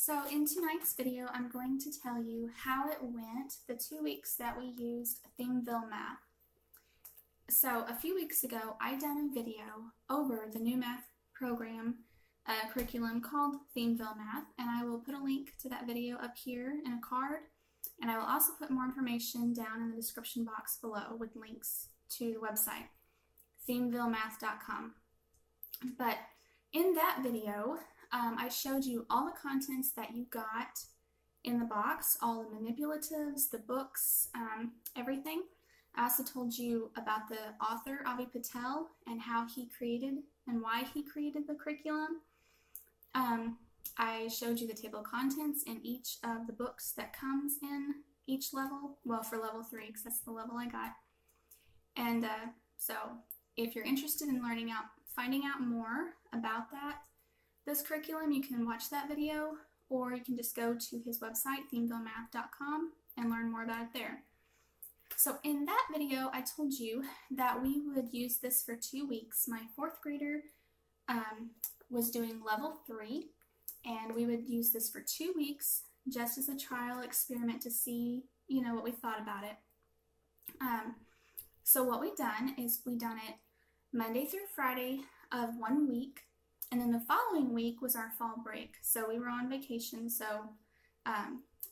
So in tonight's video, I'm going to tell you how it went the 2 weeks that we used Themeville Math. So a few weeks ago, I done a video over the new math program curriculum called Themeville Math, and I will put a link to that video up here in a card, and I will also put more information down in the description box below with links to the website, themevillemath.com. But in that video, I showed you all the contents that you got in the box, all the manipulatives, the books, everything. I also told you about the author, Avi Patel, and how he created and why he created the curriculum. I showed you the table of contents in each of the books that comes in each level. Well, for level 3, because that's the level I got. And so if you're interested in finding out more about this curriculum, you can watch that video, or you can just go to his website, themevillemath.com, and learn more about it there. So in that video, I told you that we would use this for 2 weeks. My 4th grader was doing level 3, and we would use this for 2 weeks just as a trial experiment to see, what we thought about it. So what we done is we done it Monday through Friday of 1 week, and then the following week was our fall break. So we were on vacation, so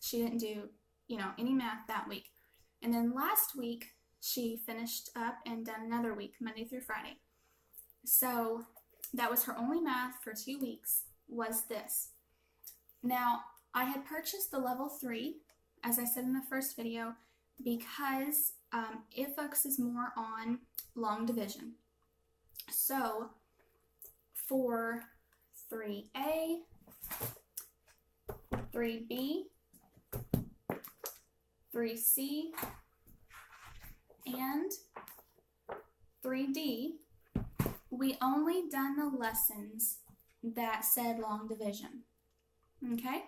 she didn't do, any math that week. And then last week, she finished up and done another week, Monday through Friday. So that was her only math for 2 weeks, was this. Now, I had purchased the level 3, as I said in the first video, because it focuses more on long division. So for 3A, 3B, 3C, and 3D, we only done the lessons that said long division. Okay?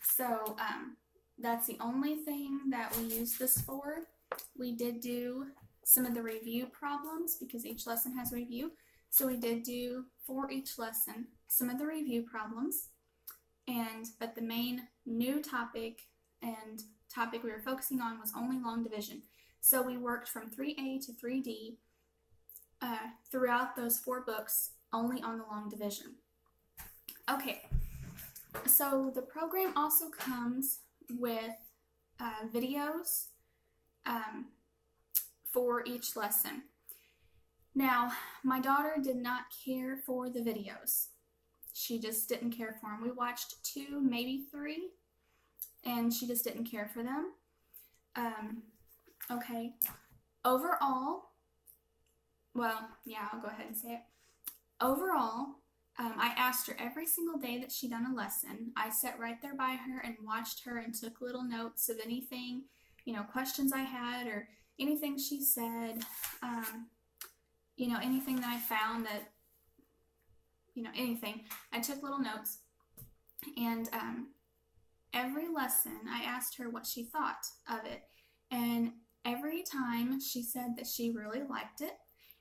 So that's the only thing that we used this for. We did do some of the review problems because each lesson has review. So we did do for each lesson some of the review problems, but the main new topic we were focusing on was only long division. So we worked from 3A to 3D throughout those 4 books only on the long division. Okay, so the program also comes with videos for each lesson. Now, my daughter did not care for the videos. She just didn't care for them. We watched 2, maybe 3, and she just didn't care for them. Okay. Overall, well, yeah, I'll go ahead and say it. Overall, I asked her every single day that she done a lesson. I sat right there by her and watched her and took little notes of anything, questions I had or anything she said, anything that I found that, anything. I took little notes, and every lesson I asked her what she thought of it, and every time she said that she really liked it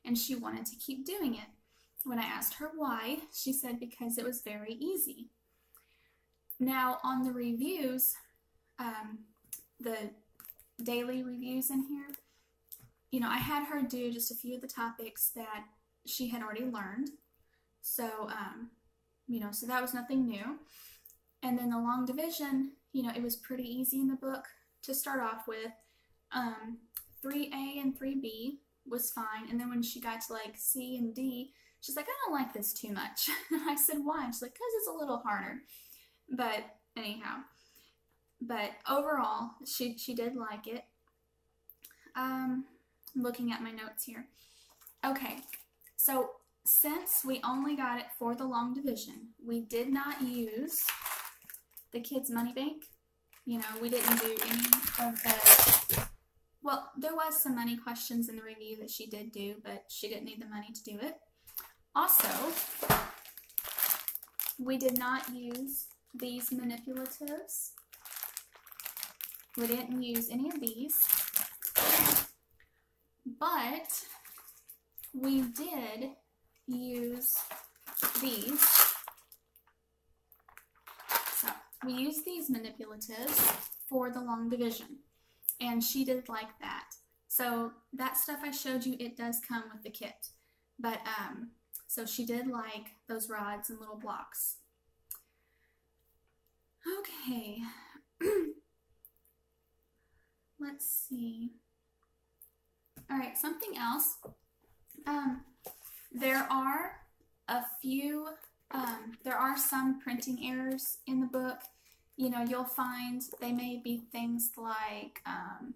and she wanted to keep doing it. When I asked her why, she said because it was very easy. Now on the reviews, the daily reviews in here, I had her do just a few of the topics that she had already learned. So, so that was nothing new. And then the long division, it was pretty easy in the book to start off with. 3A and 3B was fine. And then when she got to like C and D, she's like, I don't like this too much. I said, why? She's like, because it's a little harder. But anyhow, overall, she did like it. Looking at my notes here. Okay, so since we only got it for the long division, we did not use the kids' money bank. We didn't do any of the, well, there was some money questions in the review that she did do, but she didn't need the money to do it. Also, we did not use these manipulatives. We didn't use any of these. But we did use these. So we use these manipulatives for the long division, and she did like that. So that stuff I showed you, it does come with the kit, but so she did like those rods and little blocks. Okay, let's see. All right, something else. There are some printing errors in the book. You know, you'll find they may be things like, I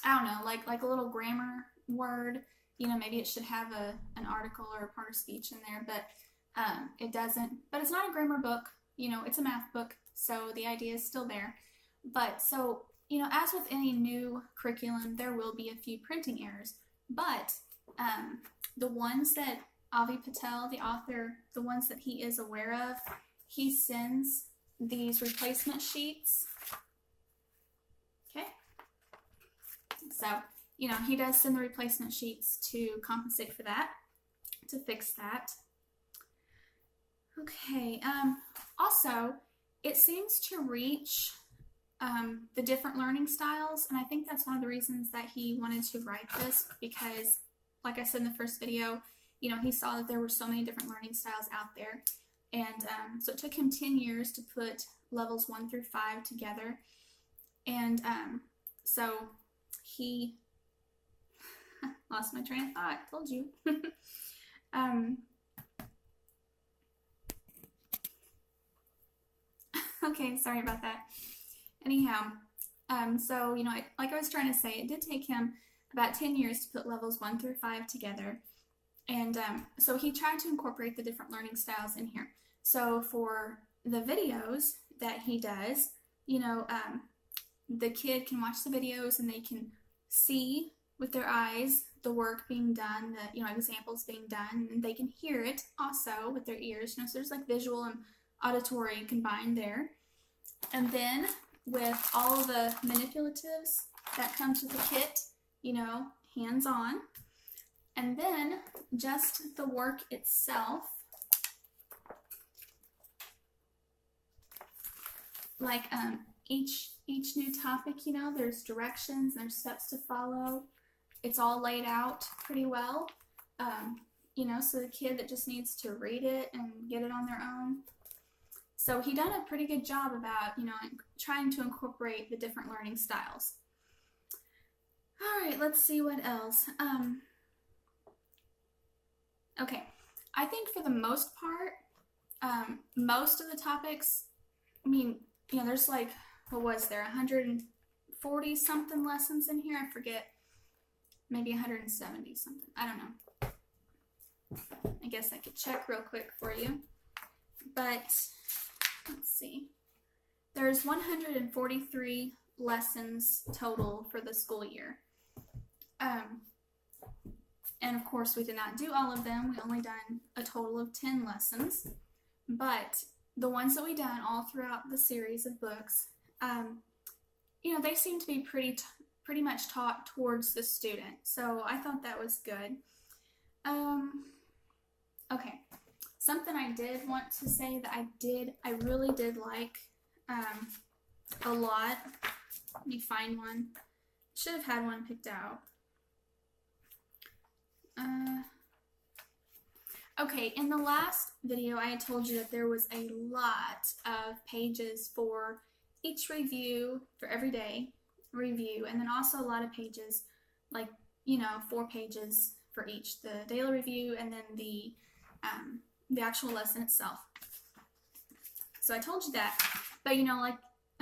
don't know, like a little grammar word. You know, maybe it should have an article or a part of speech in there, but it doesn't. But it's not a grammar book. You know, it's a math book, so the idea is still there. But so, you know, as with any new curriculum, there will be a few printing errors. But the ones that Avi Patel, the author, the ones that he is aware of, he sends these replacement sheets. Okay. So, you know, he does send the replacement sheets to compensate for that, to fix that. Okay. Also, it seems to reach the different learning styles, and I think that's one of the reasons that he wanted to write this, because like I said in the first video, you know, he saw that there were so many different learning styles out there, and so it took him 10 years to put levels 1 through 5 together, and so he lost my train of thought, told you. Okay, sorry about that. Anyhow, so, you know, like I was trying to say, it did take him about 10 years to put levels 1 through 5 together. And so he tried to incorporate the different learning styles in here. So for the videos that he does, you know, the kid can watch the videos and they can see with their eyes the work being done, the, you know, examples being done, and they can hear it also with their ears. You know, so there's like visual and auditory combined there. And then with all the manipulatives that comes with the kit, you know, hands-on. And then just the work itself, like each new topic, you know, there's directions, there's steps to follow. It's all laid out pretty well, you know, so the kid that just needs to read it and get it on their own. So he done a pretty good job about, you know, trying to incorporate the different learning styles. All right, let's see what else. Okay, I think for the most part, most of the topics, I mean, you know, there's like, what was there, 140 something lessons in here? I forget, maybe 170 something, I don't know. I guess I could check real quick for you, but let's see. There's 143 lessons total for the school year. And of course we did not do all of them. We only done a total of 10 lessons. But the ones that we done all throughout the series of books, you know, they seem to be pretty much taught towards the student. So I thought that was good. Okay. Something I did want to say that I really did like a lot. Let me find one. Should have had one picked out. Okay, in the last video I had told you that there was a lot of pages for each review, for every day review, and then also a lot of pages, like, you know, 4 pages for each, the daily review and then the actual lesson itself. So I told you that, but you know, like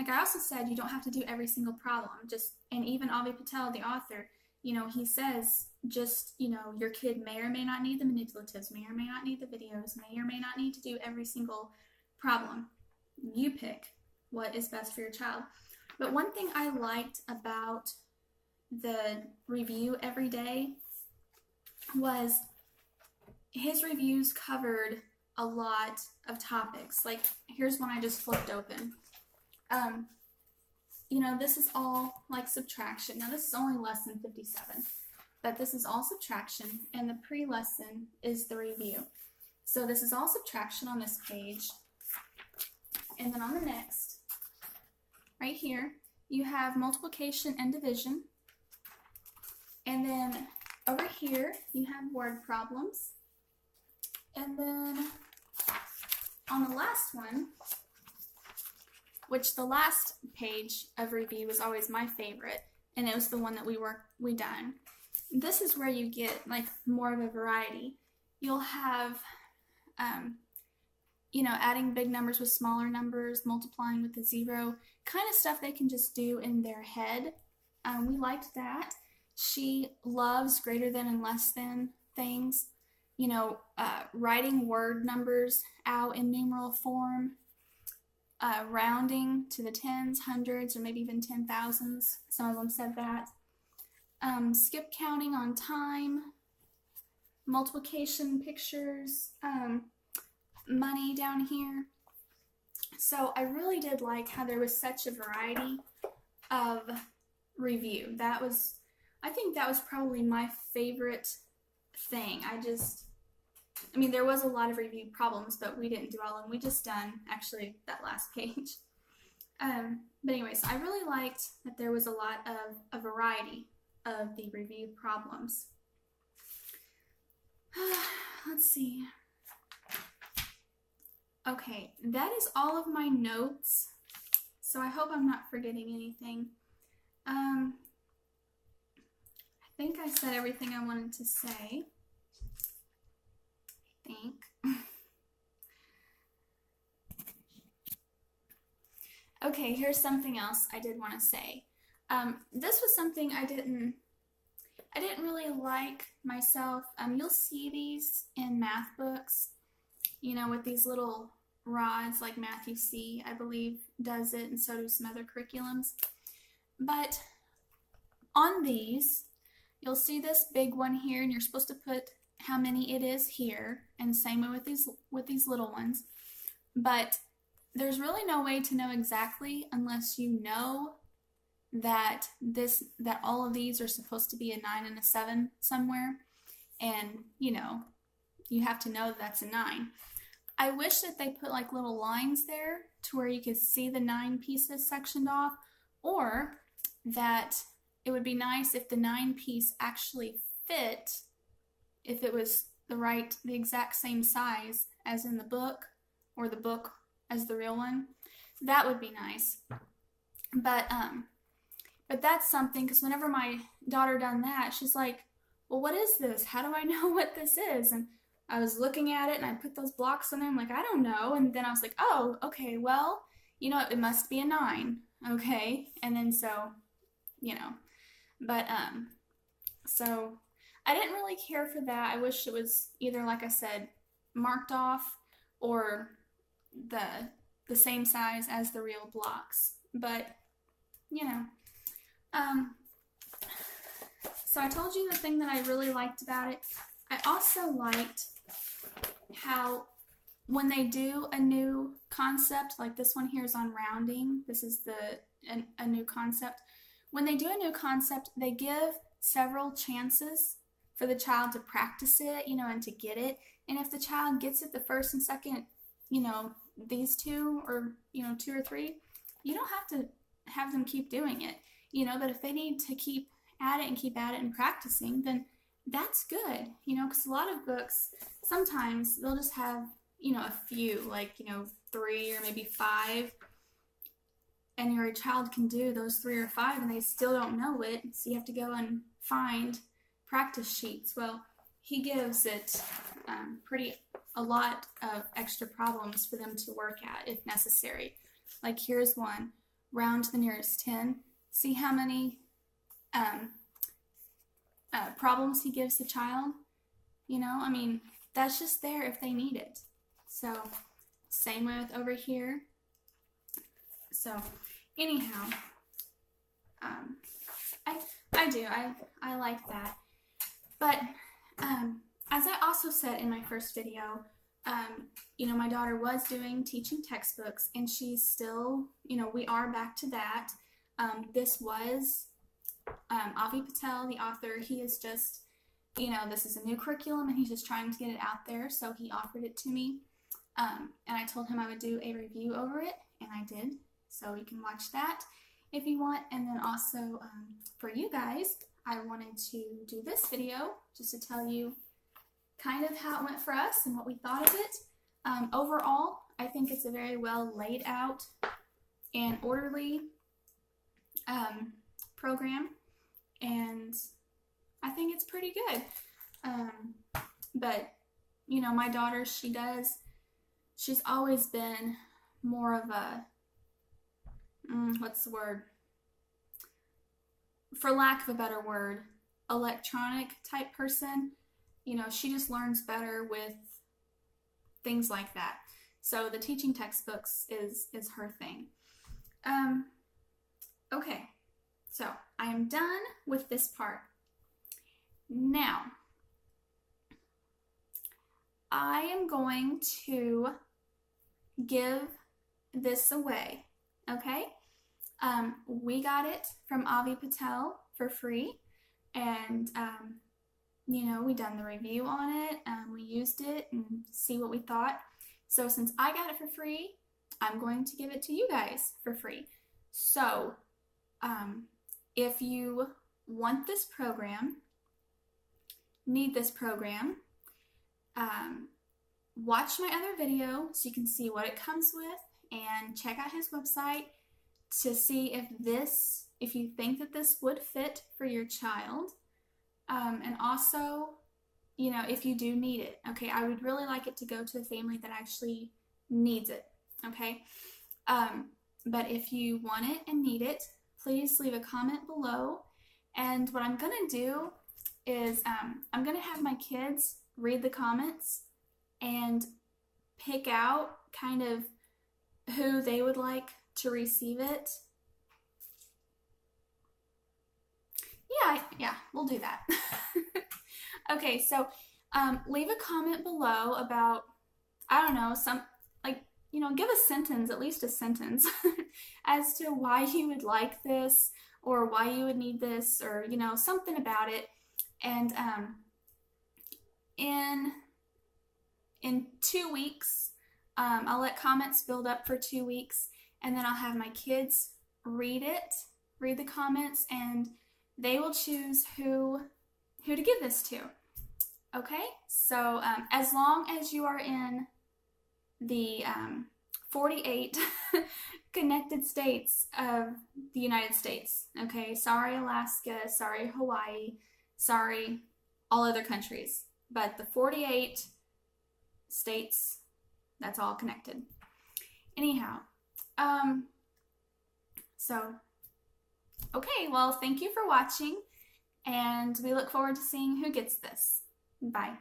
I also said, you don't have to do every single problem. And even Avi Patel, the author, you know, he says just, you know, your kid may or may not need the manipulatives, may or may not need the videos, may or may not need to do every single problem. You pick what is best for your child. But one thing I liked about the review every day was his reviews covered a lot of topics. Like, here's one I just flipped open. You know, this is all like subtraction. Now, this is only lesson 57, but this is all subtraction, and the pre-lesson is the review. So this is all subtraction on this page. And then on the next, right here, you have multiplication and division. And then over here, you have word problems. And then on the last one, which the last page of review was always my favorite, and it was the one that we done. This is where you get like more of a variety. You'll have, you know, adding big numbers with smaller numbers, multiplying with a zero, kind of stuff they can just do in their head. We liked that. She loves greater than and less than things. You know, writing word numbers out in numeral form, rounding to the tens, hundreds, or maybe even 10,000s. Some of them said that. Skip counting on time, multiplication pictures, money down here. So I really did like how there was such a variety of review. I think that was probably my favorite thing. I mean, there was a lot of review problems, but we didn't do all of them. We just done, actually, that last page. But anyways, I really liked that there was a lot of a variety of the review problems. Let's see. Okay, that is all of my notes. So I hope I'm not forgetting anything. I think I said everything I wanted to say. I think. Okay, here's something else I did want to say. This was something I didn't really like myself. You'll see these in math books, you know, with these little rods, like Matthew C, I believe, does it, and so do some other curriculums. But on these, you'll see this big one here, and you're supposed to put how many it is here, and same way with these little ones. But there's really no way to know exactly unless you know that all of these are supposed to be a 9 and a 7 somewhere, and you know, you have to know that's a 9. I wish that they put like little lines there to where you could see the 9 pieces sectioned off, or that it would be nice if the 9 piece actually fit, if it was the exact same size as in the book, or the book as the real one. That would be nice. But that's something, because whenever my daughter done that, she's like, well, what is this? How do I know what this is? And I was looking at it, and I put those blocks in there. I'm like, I don't know. And then I was like, oh, okay, well, you know, it must be a 9. Okay. And then so, you know, but, so I didn't really care for that. I wish it was either, like I said, marked off, or the same size as the real blocks. But, you know, so I told you the thing that I really liked about it. I also liked how when they do a new concept, like this one here is on rounding, this is a new concept. When they do a new concept, they give several chances for the child to practice it, you know, and to get it. And if the child gets it the first and second, you know, these 2 or, you know, 2 or 3, you don't have to have them keep doing it, you know, but if they need to keep at it and keep at it and practicing, then that's good, you know, because a lot of books, sometimes they'll just have, you know, a few, like, you know, 3 or maybe 5, and your child can do those 3 or 5 and they still don't know it, so you have to go and find practice sheets. Well, he gives it a lot of extra problems for them to work at if necessary. Like here's one, round to the nearest 10. See how many problems he gives the child? You know, I mean, that's just there if they need it. So, same with over here. So, anyhow, I like that. But, as I also said in my first video, you know, my daughter was doing teaching textbooks, and she's still, you know, we are back to that. This was Avi Patel, the author. He is just you know, this is a new curriculum and he's just trying to get it out there, so he offered it to me. And I told him I would do a review over it, and I did. So you can watch that if you want. And then also for you guys, I wanted to do this video just to tell you kind of how it went for us and what we thought of it. Overall, I think it's a very well laid out and orderly program, and I think it's pretty good. But, you know, my daughter, she's always been more of a, what's the word? For lack of a better word, electronic type person. You know, she just learns better with things like that. So the teaching textbooks is her thing. Okay, so I am done with this part. Now, I am going to give this away, okay? We got it from Avi Patel for free, and you know, we done the review on it, we used it and see what we thought. So since I got it for free, I'm going to give it to you guys for free. So if you want this program, need this program, watch my other video so you can see what it comes with, and check out his website to see if you think that this would fit for your child. And also, you know, if you do need it, okay, I would really like it to go to a family that actually needs it, okay? But if you want it and need it, please leave a comment below. And what I'm going to do is I'm going to have my kids read the comments and pick out kind of who they would like to receive it. Yeah, we'll do that. Okay, so leave a comment below about, I don't know, give a sentence, at least a sentence, as to why you would like this, or why you would need this, or, you know, something about it. And in 2 weeks, I'll let comments build up for 2 weeks, and then I'll have my kids read the comments, and they will choose who to give this to. Okay, so as long as you are in the 48 connected states of the United States, okay, sorry Alaska, sorry Hawaii, sorry all other countries, but the 48 states, that's all connected. Anyhow, so, okay, well, thank you for watching, and we look forward to seeing who gets this. Bye.